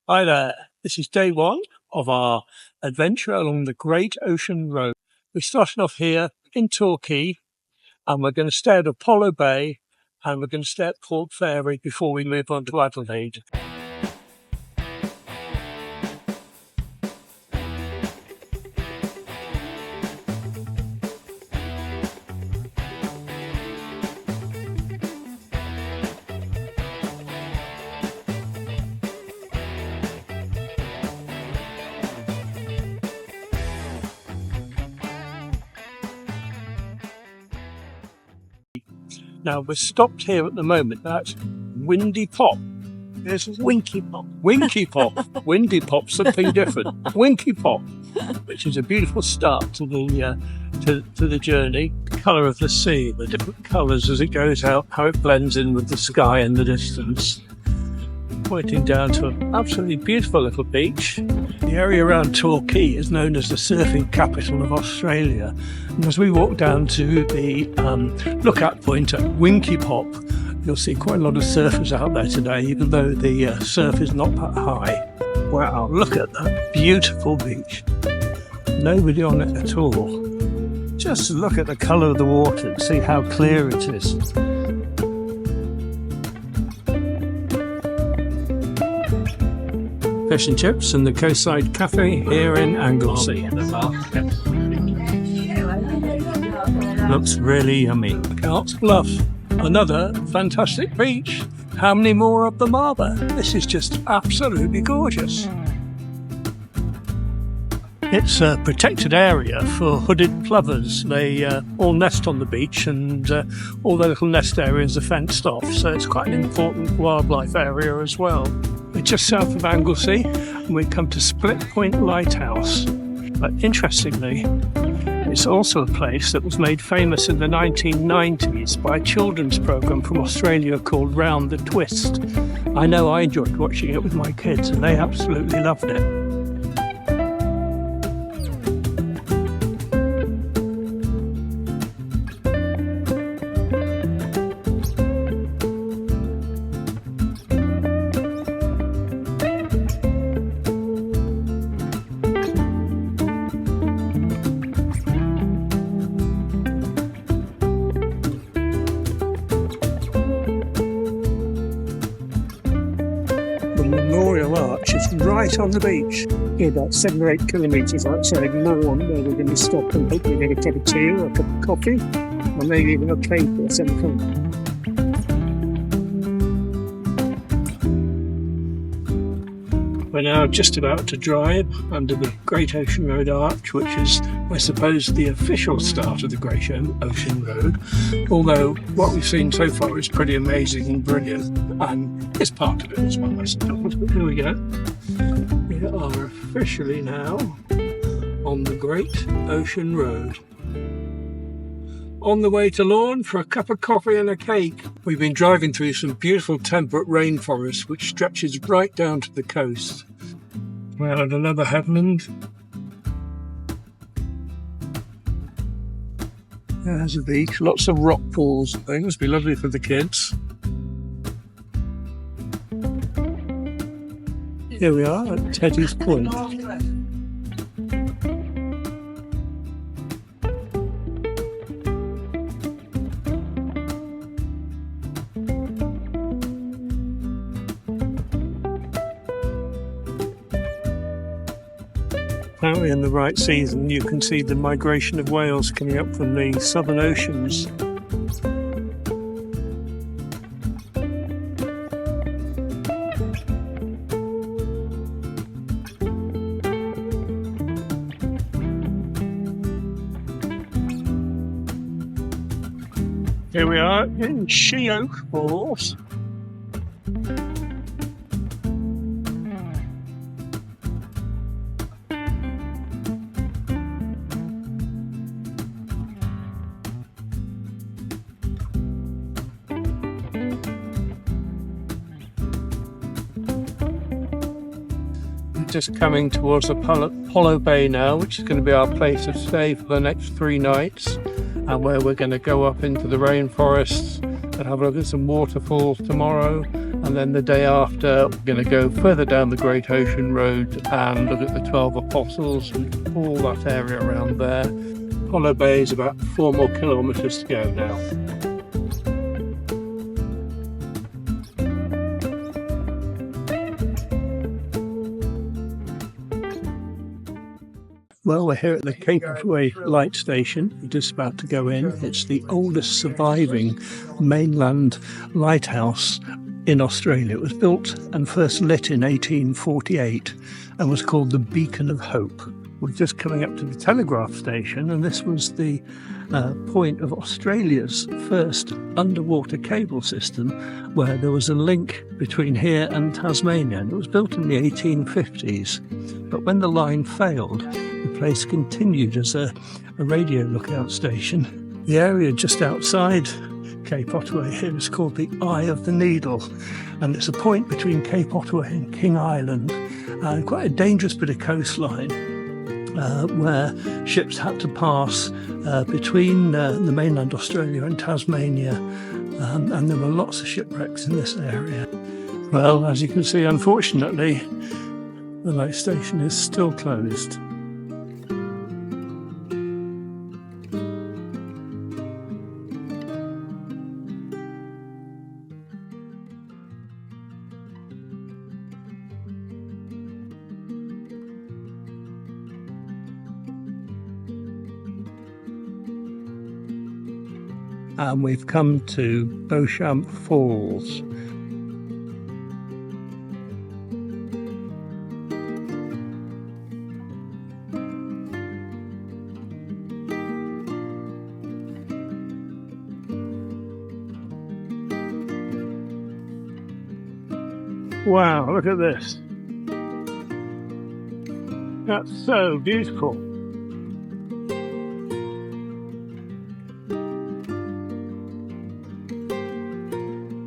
Hi there, this is day one of our adventure along the Great Ocean Road. We're starting off here in Torquay and we're going to stay at Apollo Bay and we're going to stay at Port Fairy before we move on to Adelaide. Now we're stopped here at the moment. That's Windy Pop. This is Winky Pop. Winky Pop. Windy Pop, something different. Winky Pop, which is a beautiful start to the journey. The colour of the sea, the different colours as it goes out, how it blends in with the sky in the distance. Pointing down to an absolutely beautiful little beach. The area around Torquay is known as the surfing capital of Australia. And as we walk down to the lookout point at Winky Pop, you'll see quite a lot of surfers out there today, even though the surf is not that high. Wow, look at that beautiful beach. Nobody on it at all. Just look at the colour of the water and see how clear it is. Fish and chips and the Coastside Cafe here in Anglesea. Looks really yummy. Bluff, another fantastic beach. How many more of them are there? This is just absolutely gorgeous. It's a protected area for hooded plovers. They all nest on the beach and all their little nest areas are fenced off, so it's quite an important wildlife area as well. We're just south of Anglesea and we come to Split Point Lighthouse. But interestingly, it's also a place that was made famous in the 1990s by a children's programme from Australia called Round the Twist. I know I enjoyed watching it with my kids and they absolutely loved it. Memorial Arch is right on the beach. Yeah, about 7 or 8 kilometres outside Lorne, where we're going to stop and hopefully get a cup of tea or a cup of coffee, or maybe even a cake or something. We're now just about to drive under the Great Ocean Road Arch, which is, I suppose, the official start of the Great Ocean Road, although what we've seen so far is pretty amazing and brilliant, and it's part of it as well, I suppose. But here we go. We are officially now on the Great Ocean Road. On the way to Lorne for a cup of coffee and a cake. We've been driving through some beautiful temperate rainforest which stretches right down to the coast. Well, at another headland. There's a beach, lots of rock pools and things, be lovely for the kids. Here we are at Teddy's Point. Apparently in the right season you can see the migration of whales coming up from the southern oceans. Here we are in Sheoak Falls. Just coming towards Apollo Bay now, which is going to be our place of stay for the next 3 nights, and where we're going to go up into the rainforests and have a look at some waterfalls tomorrow. And then the day after, we're going to go further down the Great Ocean Road and look at the 12 Apostles and all that area around there. Hollow Bay is about 4 more kilometres to go now. Well, we're here at the Cape Otway light station. We're just about to go in. It's the oldest surviving mainland lighthouse in Australia. It was built and first lit in 1848 and was called the Beacon of Hope. We're just coming up to the telegraph station, and this was the point of Australia's first underwater cable system, where there was a link between here and Tasmania. And it was built in the 1850s, but when the line failed, the place continued as a radio lookout station. The area just outside Cape Otway here is called the Eye of the Needle, and it's a point between Cape Otway and King Island, and quite a dangerous bit of coastline where ships had to pass between the mainland Australia and Tasmania, and there were lots of shipwrecks in this area. Well, as you can see, unfortunately, the light station is still closed. And we've come to Beauchamp Falls. Wow, look at this. That's so beautiful.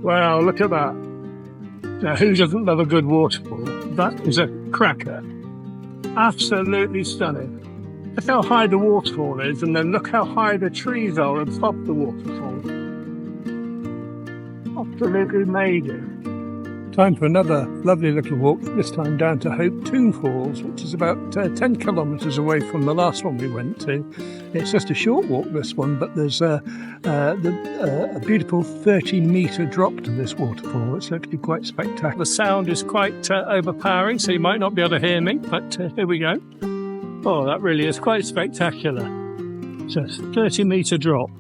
Wow, look at that. Now, who doesn't love a good waterfall? That is a cracker. Absolutely stunning. Look how high the waterfall is, and then look how high the trees are atop the waterfall. Absolutely amazing. Time for another lovely little walk, this time down to Hopetoon Falls, which is about 10 kilometres away from the last one we went to. It's just a short walk, this one, but there's a beautiful 30-metre drop to this waterfall. It's actually quite spectacular. The sound is quite overpowering, so you might not be able to hear me, but here we go. Oh, that really is quite spectacular. Just 30-metre drop.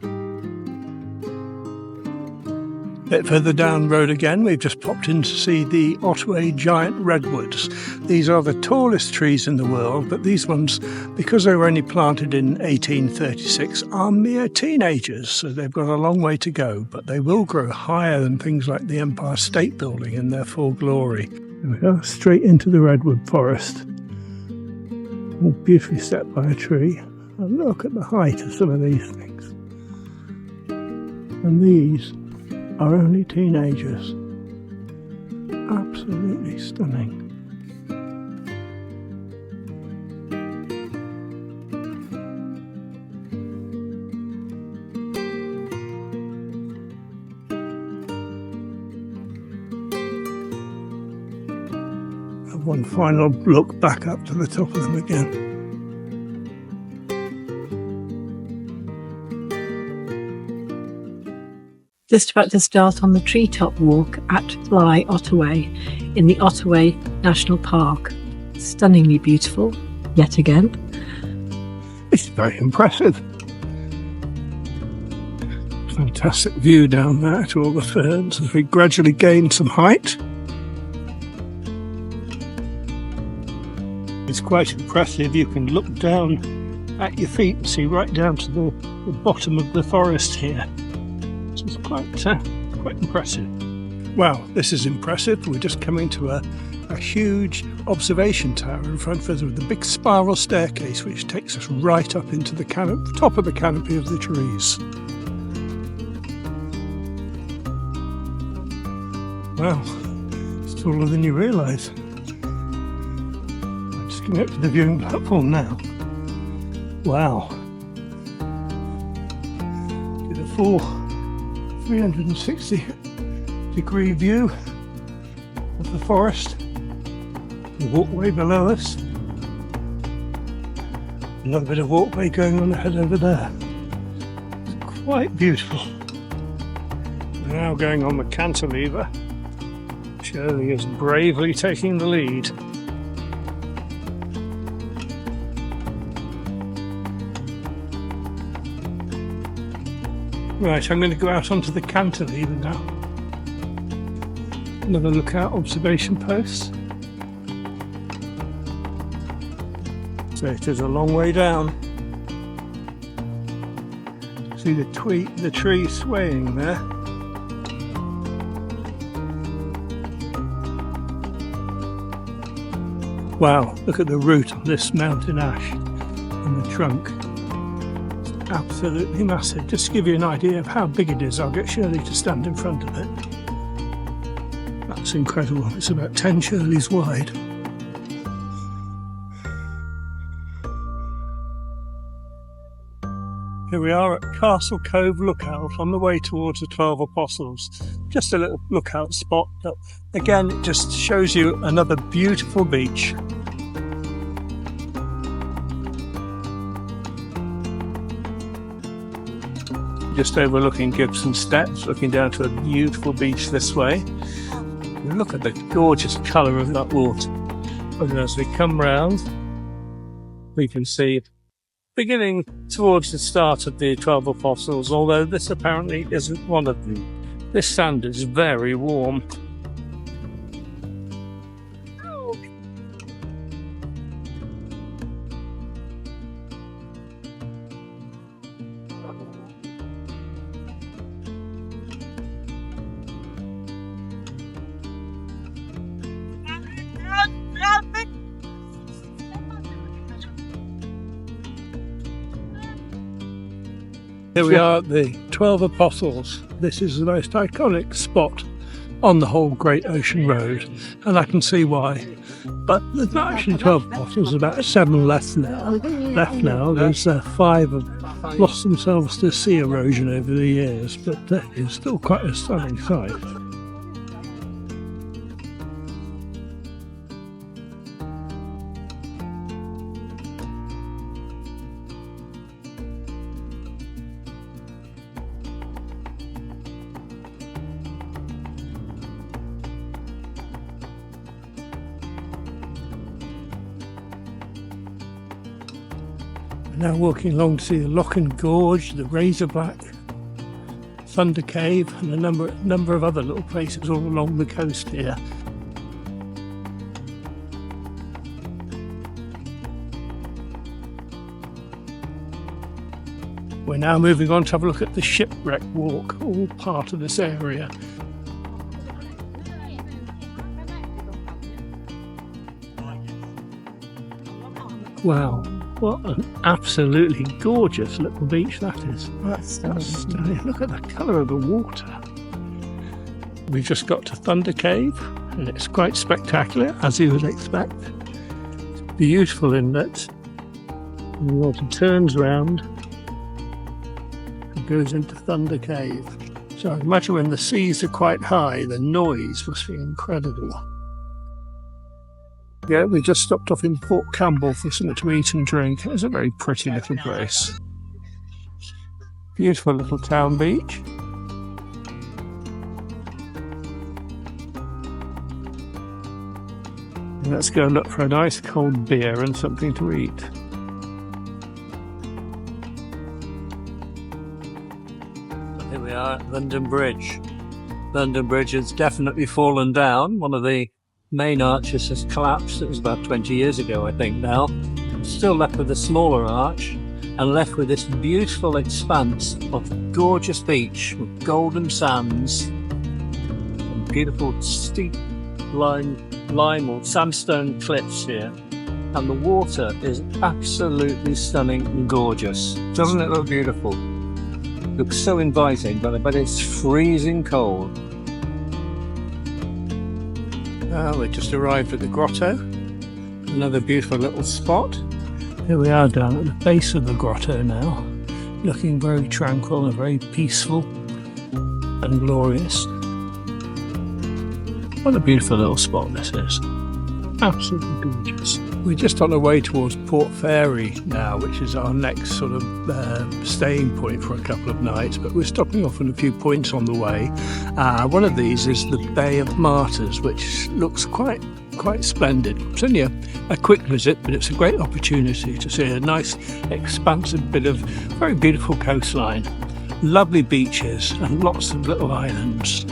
A bit further down the road again, we've just popped in to see the Otway giant redwoods. These are the tallest trees in the world, but these ones, because they were only planted in 1836, are mere teenagers, so they've got a long way to go, but they will grow higher than things like the Empire State Building in their full glory. There we go, straight into the redwood forest. All beautifully set by a tree. And look at the height of some of these things. And these are only teenagers. Absolutely stunning. And one final look back up to the top of them again. Just about to start on the treetop walk at Fly Otway in the Otway National Park. Stunningly beautiful, yet again. It's very impressive. Fantastic view down there to all the ferns as we gradually gain some height. It's quite impressive. You can look down at your feet and see right down to the bottom of the forest here. It's quite impressive. Wow, this is impressive. We're just coming to a huge observation tower in front of us with a big spiral staircase which takes us right up into the top of the canopy of the trees. Wow, it's taller than you realise. I'm just coming up to the viewing platform now. Wow. Get a full 360-degree view of the forest. The walkway below us. Another bit of walkway going on ahead over there. It's quite beautiful. We're now going on the cantilever. Shirley is bravely taking the lead. Right, I'm going to go out onto the cantilever now. Another lookout observation post. So it is a long way down. See the tree swaying there. Wow, look at the root of this mountain ash and the trunk. It's absolutely massive. Just to give you an idea of how big it is, I'll get Shirley to stand in front of it. That's incredible. It's about 10 Shirleys wide. Here we are at Castle Cove Lookout on the way towards the 12 Apostles. Just a little lookout spot. But again, it just shows you another beautiful beach. Just overlooking Gibson Steps, looking down to a beautiful beach this way. Look at the gorgeous colour of that water. And as we come round, we can see beginning towards the start of the 12 Apostles, although this apparently isn't one of them. This sand is very warm. Here we are at the 12 Apostles. This is the most iconic spot on the whole Great Ocean Road, and I can see why. But there's not actually 12 Apostles, about 7 left now. There's 5 have lost themselves to sea erosion over the years, but that is still quite a stunning sight. Now walking along to see the Loch and Gorge, the Razorback, Thunder Cave, and a number of other little places all along the coast here. We're now moving on to have a look at the Shipwreck Walk, all part of this area. Wow. What an absolutely gorgeous little beach that is. That's stunning. Look at the colour of the water. We've just got to Thunder Cave, and it's quite spectacular, as you would expect. It's beautiful inlet. And the water turns round and goes into Thunder Cave. So I imagine when the seas are quite high, the noise must be incredible. Yeah, we just stopped off in Port Campbell for something to eat and drink. It's a very pretty little place. Beautiful little town beach. Let's go look for a nice cold beer and something to eat. Here we are at London Bridge. London Bridge has definitely fallen down. One of the main arches has collapsed. It was about 20 years ago, I think now. Still left with a smaller arch and left with this beautiful expanse of gorgeous beach with golden sands and beautiful steep lime or sandstone cliffs here. And the water is absolutely stunning and gorgeous. Doesn't it look beautiful? Looks so inviting, but I bet it's freezing cold. We just arrived at the Grotto, another beautiful little spot. Here we are down at the base of the grotto now, looking very tranquil and very peaceful. And and glorious. What a beautiful little spot this is. Absolutely gorgeous. We're just on our way towards Port Fairy now, which is our next sort of staying point for a couple of nights, but we're stopping off at a few points on the way. One of these is the Bay of Martyrs, which looks quite splendid. It's only a quick visit, but it's a great opportunity to see a nice expansive bit of very beautiful coastline, lovely beaches and lots of little islands.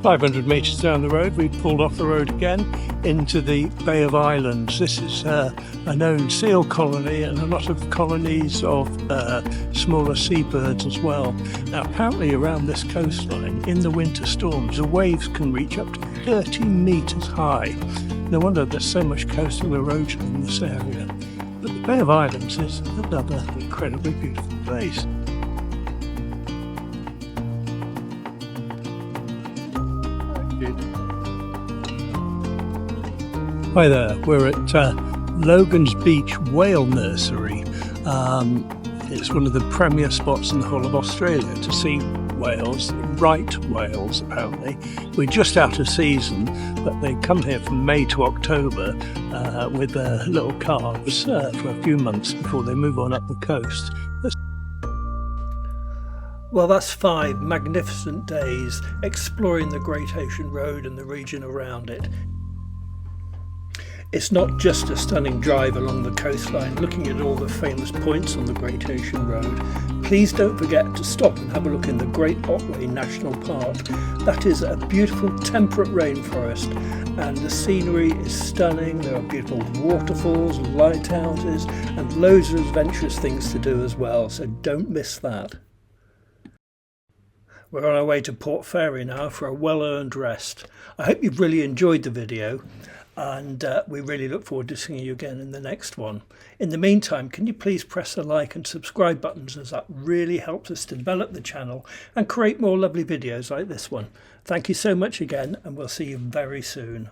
500 metres down the road, we pulled off the road again into the Bay of Islands. This is a known seal colony and a lot of colonies of smaller seabirds as well. Now apparently around this coastline in the winter storms the waves can reach up to 30 metres high. No wonder there's so much coastal erosion in this area. But the Bay of Islands is another incredibly beautiful place. Hi there, we're at Logans Beach Whale Nursery. It's one of the premier spots in the whole of Australia to see whales, right whales apparently. We're just out of season, but they come here from May to October with their little calves for a few months before they move on up the coast. Well, that's 5 magnificent days exploring the Great Ocean Road and the region around it. It's not just a stunning drive along the coastline looking at all the famous points on the Great Ocean Road. Please don't forget to stop and have a look in the Great Otway National Park. That is a beautiful temperate rainforest and the scenery is stunning. There are beautiful waterfalls, lighthouses and loads of adventurous things to do as well, so don't miss that. We're on our way to Port Fairy now for a well-earned rest. I hope you've really enjoyed the video. And we really look forward to seeing you again in the next one. In the meantime, can you please press the like and subscribe buttons, as that really helps us to develop the channel and create more lovely videos like this one. Thank you so much again, and we'll see you very soon.